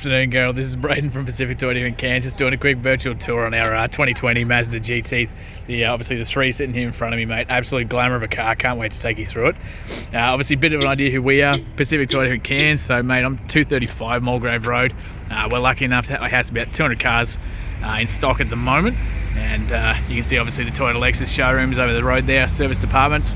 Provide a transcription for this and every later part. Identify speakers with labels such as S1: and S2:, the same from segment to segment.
S1: Afternoon, Gerald. This is Braden from Pacific Toyota here in Kansas, doing a quick virtual tour on our 2020 Mazda GT. Obviously the 3 sitting here in front of me, mate. Absolute glamour of a car. Can't wait to take you through it. Obviously a bit of an idea who we are. Pacific Toyota here in Kansas. So, mate, I'm 235 Mulgrave Road. We're lucky enough to have about 200 cars in stock at the moment. And you can see obviously the Toyota Lexus showrooms over the road there, service departments.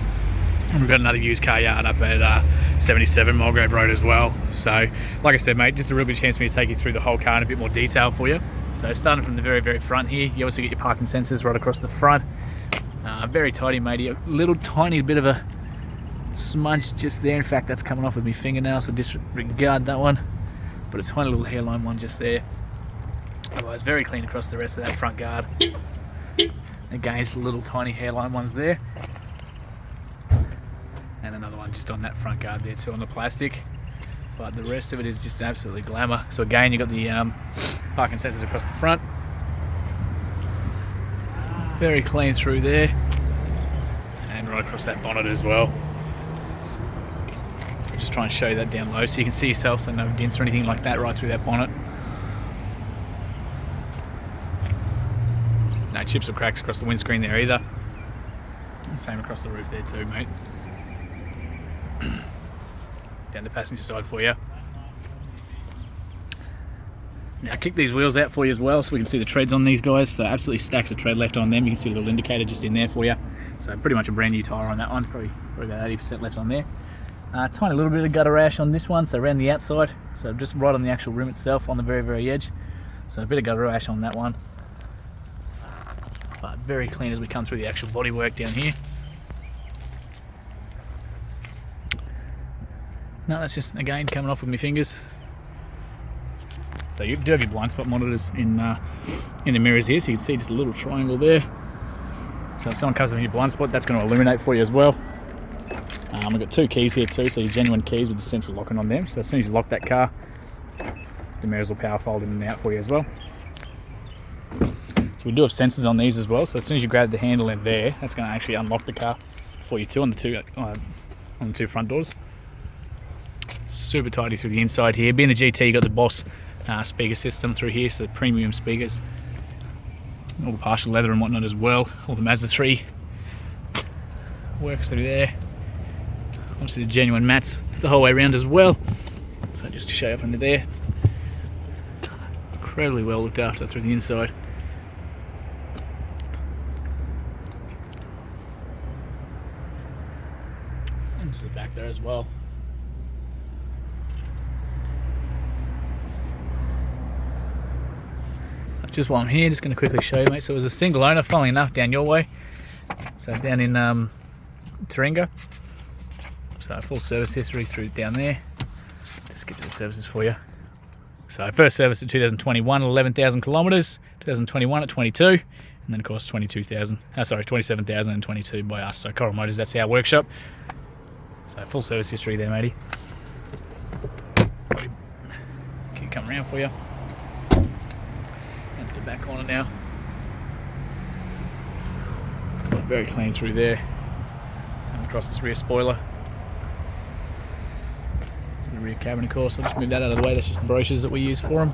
S1: And we've got another used car yard up at 77 Mulgrave Road as well. So, like I said, mate, just a real good chance for me to take you through the whole car in a bit more detail for you. So, starting from the very, very front here, you also get your parking sensors right across the front. Very tidy, matey. A little tiny bit of a smudge just there. In fact, that's coming off with my fingernail, so disregard that one. But a tiny little hairline one just there. Otherwise, very clean across the rest of that front guard. Again, just little tiny hairline ones there. And another one just on that front guard there too on the plastic. But the rest of it is just absolutely glamour. So again, you've got the parking sensors across the front. Very clean through there. And right across that bonnet as well. So just try and show you that down low so you can see yourself, so no dents or anything like that right through that bonnet. No chips or cracks across the windscreen there either. And same across the roof there too, mate. Down the passenger side for you. Now kick these wheels out for you as well so we can see the treads on these guys. So absolutely stacks of tread left on them. You can see a little indicator just in there for you. So pretty much a brand new tyre on that one. Probably about 80% left on there. Tiny little bit of gutter rash on this one, so around the outside. So just right on the actual rim itself on the very, very edge. So a bit of gutter rash on that one. But very clean as we come through the actual bodywork down here. No, that's just, again, coming off with my fingers. So you do have your blind spot monitors in the mirrors here, so you can see just a little triangle there. So if someone comes in your blind spot, that's going to illuminate for you as well. We've got 2 keys here too, so your genuine keys with the central locking on them. So as soon as you lock that car, the mirrors will power fold in and out for you as well. So we do have sensors on these as well, so as soon as you grab the handle in there, that's going to actually unlock the car for you too on the two front doors. Super tidy through the inside here. Being the GT, you got the Boss speaker system through here, so the premium speakers, all the partial leather and whatnot as well. All the Mazda3 works through there. Obviously the genuine mats the whole way around as well. So just to show you up under there, incredibly well looked after through the inside. Into the back there as well. Just while I'm here, just going to quickly show you, mate. So it was a single owner, funnily enough, down your way. So down in Taringa. So full service history through down there. Just skip to the services for you. So first service at 2021 at 11,000 kilometres, 2021 at 22, and then of course 27,022 by us. So Coral Motors, that's our workshop. So full service history there, matey. Can come around for you. The back corner now. So very clean through there. Same across this rear spoiler. To the rear cabin, of course. I'll just move that out of the way. That's just the brochures that we use for them.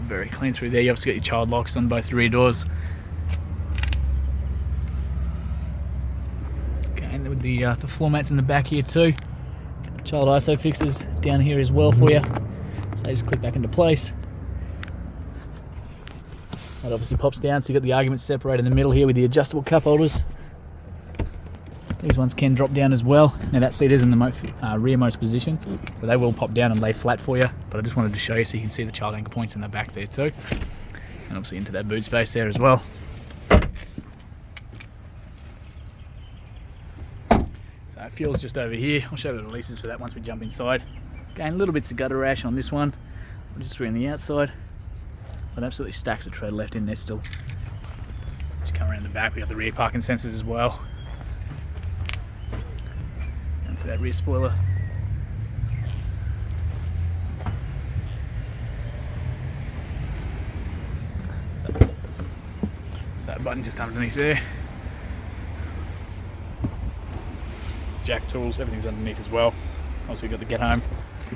S1: Very clean through there. You obviously got your child locks on both the rear doors. Okay, and with the floor mats in the back here too. Child ISO fixes down here as well for you. So they just click back into place. That obviously pops down, so you've got the arguments separated in the middle here with the adjustable cup holders. These ones can drop down as well. Now that seat is in the rearmost position, so they will pop down and lay flat for you. But I just wanted to show you so you can see the child anchor points in the back there too. And obviously into that boot space there as well. So fuel's just over here. I'll show you the releases for that once we jump inside. Again, little bits of gutter rash on this one, just around the outside, but absolutely stacks of tread left in there still. Just come around the back, we got the rear parking sensors as well. And for that rear spoiler. So that button just underneath there. It's jack tools, everything's underneath as well. Also, you've got the get home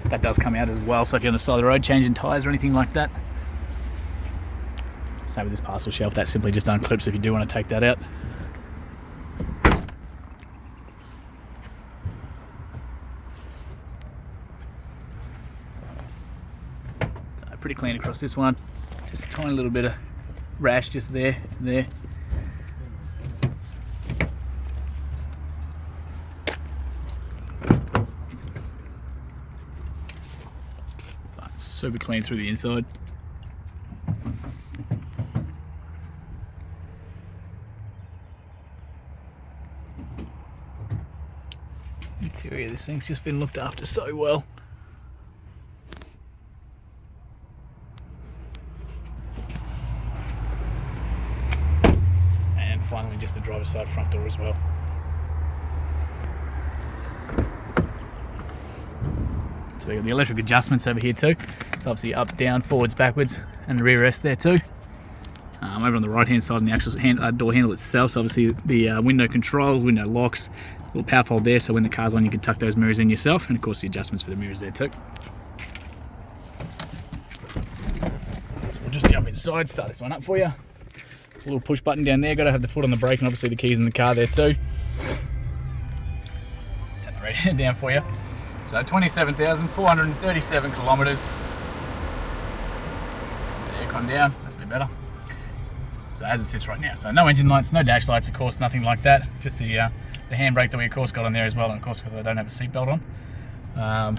S1: that does come out as well. So if you're on the side of the road changing tyres or anything like that. Same with this parcel shelf, that simply just unclips if you do want to take that out. So pretty clean across this one. Just a tiny little bit of rash just there. Super clean through the inside. Interior, this thing's just been looked after so well. And finally just the driver's side front door as well. So we've got the electric adjustments over here too. It's obviously up, down, forwards, backwards, and the rear rest there too. Over on the right hand side on the actual door handle itself, so obviously the window control, window locks, little power fold there, so when the car's on you can tuck those mirrors in yourself, and of course the adjustments for the mirrors there too. So we'll just jump inside, start this one up for you. It's a little push button down there, got to have the foot on the brake and obviously the keys in the car there too. Turn the radio down for you. So 27,437 kilometres. The aircon down, that's a bit better. So as it sits right now, so no engine lights, no dash lights, of course, nothing like that. Just the handbrake that we of course got on there as well, and of course because I don't have a seatbelt on.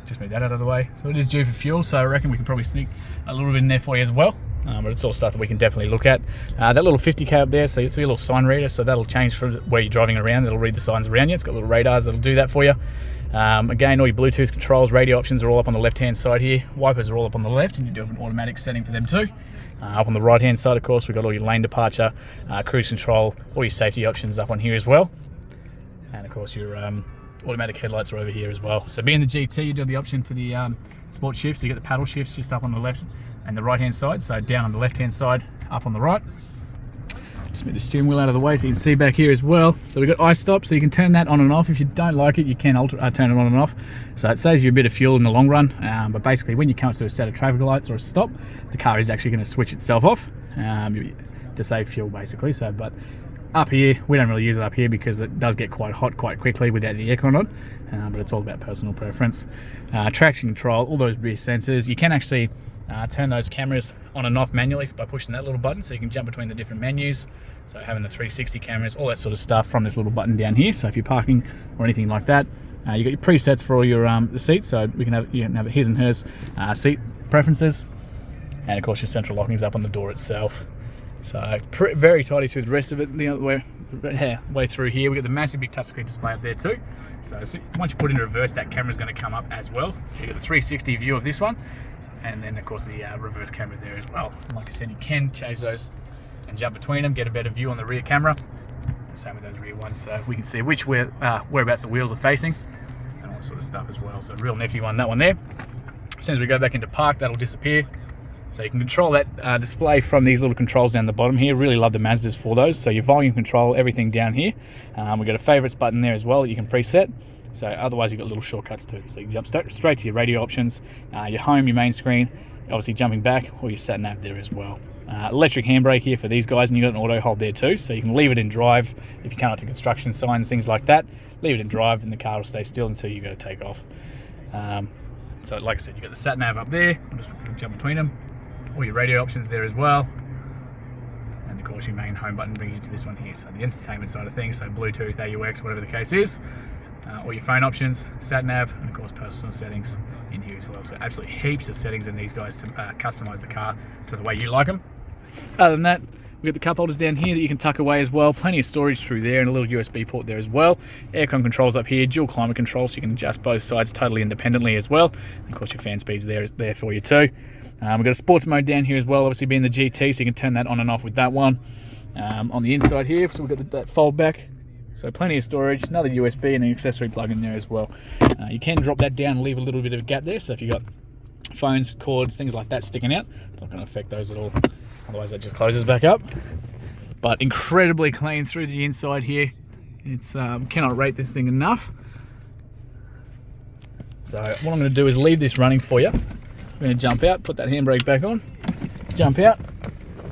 S1: Just move that out of the way. So it is due for fuel, so I reckon we can probably sneak a little bit in there for you as well. But it's all stuff that we can definitely look at. That little 50k up there, so you see a little sign reader, so that'll change from where you're driving around. It'll read the signs around you. It's got little radars that'll do that for you. Again, all your Bluetooth controls, radio options are all up on the left hand side here. Wipers are all up on the left, and you do have an automatic setting for them too. Up on the right hand side, of course, we've got all your lane departure, cruise control, all your safety options up on here as well. And of course your automatic headlights are over here as well. So being the GT, you do have the option for the sport shifts. So you get the paddle shifts just up on the left and the right hand side, so down on the left hand side, up on the right. Just move the steering wheel out of the way so you can see back here as well. So we've got iStop, so you can turn that on and off. If you don't like it, you can turn it on and off. So it saves you a bit of fuel in the long run, but basically when you come to a set of traffic lights or a stop, the car is actually going to switch itself off to save fuel basically. So, but up here, we don't really use it up here because it does get quite hot quite quickly without the aircon on, but it's all about personal preference. Traction control, all those rear sensors, you can actually turn those cameras on and off manually by pushing that little button, so you can jump between the different menus. So having the 360 cameras, all that sort of stuff from this little button down here. So if you're parking or anything like that, you got your presets for all your the seats. So you can have his and hers seat preferences, and of course your central locking is up on the door itself. So very tidy through the rest of it. The other way through here, we've got the massive big touchscreen display up there too. So once you put it in reverse, that camera is going to come up as well. So you've got the 360 view of this one, and then of course the reverse camera there as well. And like I said, you can change those and jump between them, get a better view on the rear camera. Same with those rear ones, so we can see whereabouts the wheels are facing and all that sort of stuff as well. So real nifty one, that one there. As soon as we go back into park, that'll disappear. So you can control that display from these little controls down the bottom here. Really love the Mazdas for those. So your volume control, everything down here. We've got a favorites button there as well that you can preset. So otherwise you've got little shortcuts too. So you can jump straight to your radio options, your home, your main screen, obviously jumping back, or your sat nav there as well. Electric handbrake here for these guys, and you've got an auto hold there too. So you can leave it in drive if you come up to construction signs, things like that. Leave it in drive and the car will stay still until you go to take off. So like I said, you've got the sat nav up there. I'll just jump between them. All your radio options there as well, and of course your main home button brings you to this one here, so the entertainment side of things, so Bluetooth, AUX, whatever the case is, all your phone options, sat nav, and of course personal settings in here as well. So absolutely heaps of settings in these guys to customize the car to the way you like them. Other than that, we've got the cup holders down here that you can tuck away as well. Plenty of storage through there, and a little USB port there as well. Aircon controls up here, dual climate control, so you can adjust both sides totally independently as well. And of course your fan speeds there for you too. We've got a sports mode down here as well, obviously being the GT, so you can turn that on and off with that one. On the inside here, so we've got that fold back, so plenty of storage, another USB and an accessory plug in there as well. You can drop that down and leave a little bit of a gap there, so if you've got phones, cords, things like that sticking out, it's not going to affect those at all, otherwise that just closes back up. But incredibly clean through the inside here. It's cannot rate this thing enough. So what I'm going to do is leave this running for you. I'm going to jump out, put that handbrake back on, jump out.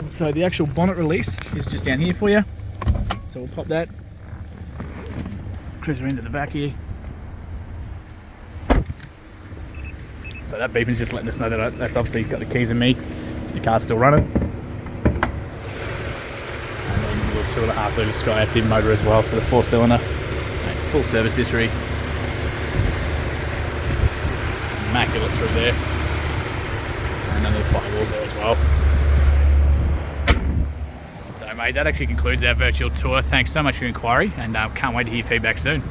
S1: So the actual bonnet release is just down here for you. So we'll pop that, cruiser into the back here. So that beeping's just letting us know that that's obviously got the keys in me. The car's still running. And then a little 2.5 litre Sky Active motor as well, so the 4-cylinder. Full service history. Immaculate through there. And then little firewalls there as well. So mate, that actually concludes our virtual tour. Thanks so much for your inquiry, and can't wait to hear feedback soon.